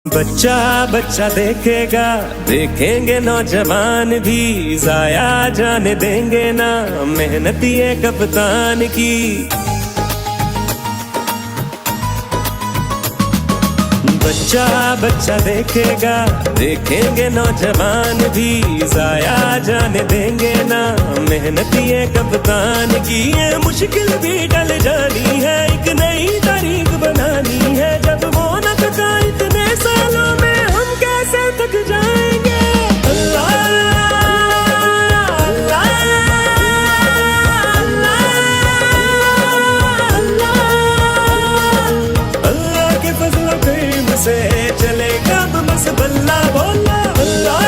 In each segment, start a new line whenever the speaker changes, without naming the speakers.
बच्चा बच्चा देखेगा, देखेंगे नौजवान भी, जाया जाने देंगे ना मेहनत ये कप्तान की। बच्चा बच्चा देखेगा, देखेंगे नौजवान भी, जाया जाने देंगे ना मेहनत ये कप्तान की। ये मुश्किल भी टल जानी है, एक नई तारीख बनानी है। जब वो न थका इतने सालों में, हम कैसे थक जाएंगे। अल्लाह अल्लाह अल्लाह के फजल करम से चलेगा बस बल्ला बोला। अल्लाह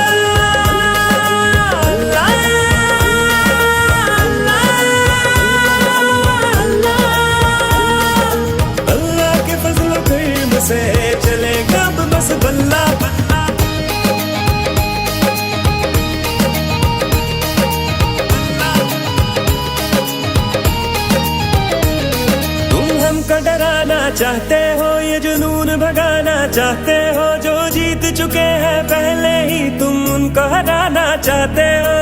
अल्लाह के फजल करम से चलेगा बस बल्ला बल्ला। तुम हमको डराना चाहते हो, ये जुनून भगाना चाहते हो। जो जीत चुके हैं पहले ही, तुम उनको हराना चाहते हो।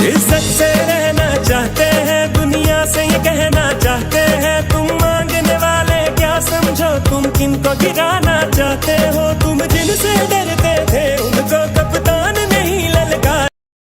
इज्जत से रहना चाहते हैं, दुनिया से ये कहना चाहते हैं। तुम मांगने वाले क्या समझो, तुम किनको गिराना चाहते हो। तुम जिनसे डर